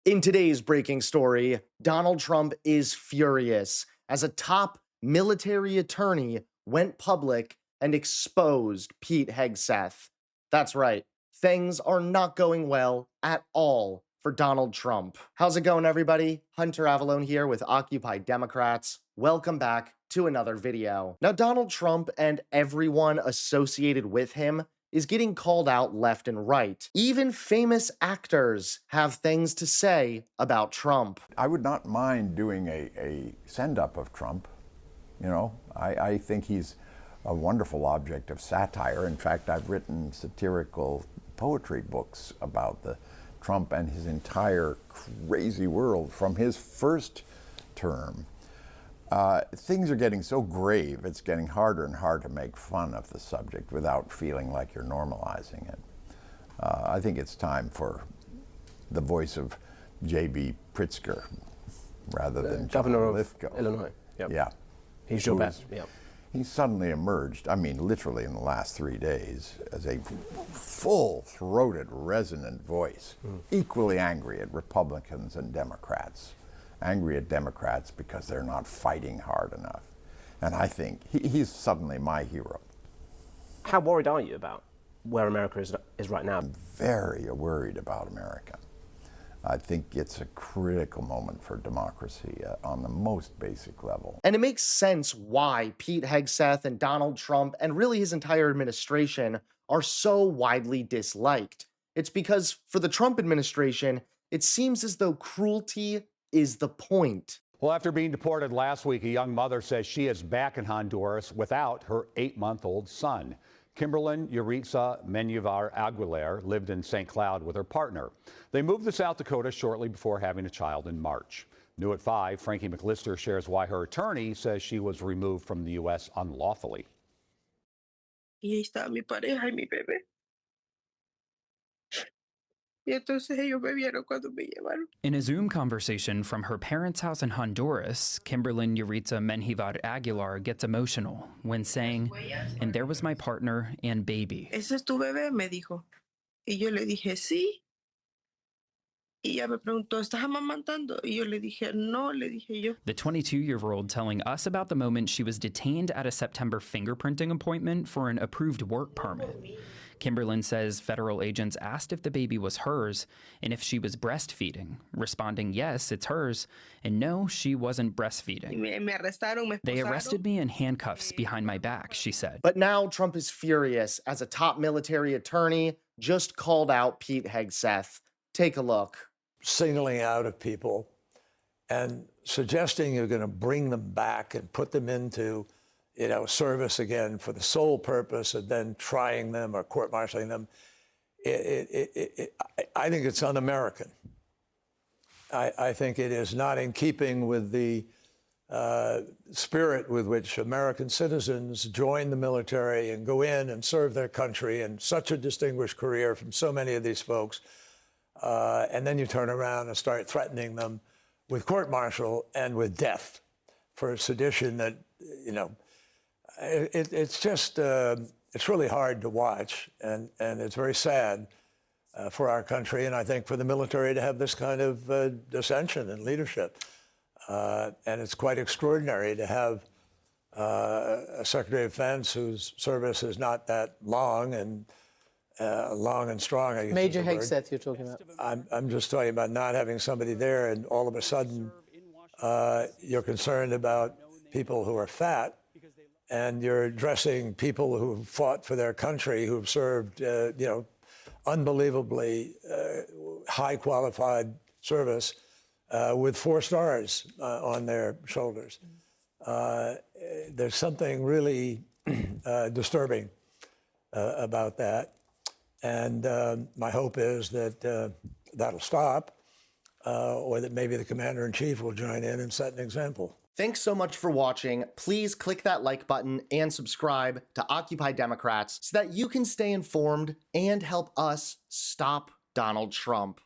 In today's breaking story, Donald Trump is furious as a top military attorney went public and exposed Pete Hegseth. That's right, things are not going well at all for Donald Trump. How's it going, everybody? Hunter Avallone here with Occupy Democrats. Welcome back to another video. Now, Donald Trump and everyone associated with him is getting called out left and right. Even famous actors have things to say about Trump. I would not mind doing a send-up of Trump. You know, I think he's a wonderful object of satire. In fact, I've written satirical poetry books about the Trump and his entire crazy world from his first term. Things are getting so grave, it's getting harder and harder to make fun of the subject without feeling like you're normalizing it. I think it's time for the voice of J.B. Pritzker rather than Governor of Lithgow. Illinois. Yep. Yeah. He's your bet. Yeah. He suddenly emerged, I mean, literally in the last 3 days, as a full-throated, resonant voice, equally angry at Republicans and Democrats. Angry at Democrats because they're not fighting hard enough. And I think he's suddenly my hero. How worried are you about where America is right now? I'm very worried about America. I think it's a critical moment for democracy on the most basic level. And it makes sense why Pete Hegseth and Donald Trump and really his entire administration are so widely disliked. It's because for the Trump administration, it seems as though cruelty is the point. Well, after being deported last week, a young mother says she is back in Honduras without her 8-month-old son. Kimberlyn Yuritsa Menuvar Aguilar lived in St. Cloud with her partner. They moved to South Dakota shortly before having a child in March. New at 5, Frankie McLister shares why her attorney says she was removed from the U.S. unlawfully. Y ahí estaba mi pareja y mi bebé. Y entonces ellos me vieron cuando me llevaron. In a Zoom conversation from her parents' house in Honduras, Kimberlyn Yuritsa Menjivar Aguilar gets emotional when saying, "And there was my partner and baby." ¿Ese es tu bebé? Me dijo. Y yo le dije, sí. Y ella me preguntó, ¿estás amamantando? Y yo le dije, no, le dije yo. The 22-year-old telling us about the moment she was detained at a September fingerprinting appointment for an approved work permit. Kimberlyn says federal agents asked if the baby was hers and if she was breastfeeding, responding, yes, it's hers, and no, she wasn't breastfeeding. Me arrestaron, me esposaron. They arrested me in handcuffs behind my back, she said. But now Trump is furious as a top military attorney just called out Pete Hegseth. Take a look. Signaling out of people and suggesting you're going to bring them back and put them into service again for the sole purpose of then trying them or court-martialing them, I think it's un-American. I think it is not in keeping with the spirit with which American citizens join the military and go in and serve their country in such a distinguished career from so many of these folks. And then you turn around and start threatening them with court-martial and with death for sedition that, it's just, it's really hard to watch, and it's very sad for our country, and I think for the military to have this kind of dissension in leadership. And it's quite extraordinary to have a Secretary of Defense whose service is not that long and strong, I guess. Major Hegseth you're talking about. I'm just talking about not having somebody there, and all of a sudden you're concerned about people who are fat, and you're addressing people who fought for their country, who've served, unbelievably high qualified service with 4 stars on their shoulders. There's something really disturbing about that. And my hope is that that'll stop, or that maybe the commander-in-chief will join in and set an example. Thanks so much for watching. Please click that like button and subscribe to Occupy Democrats so that you can stay informed and help us stop Donald Trump.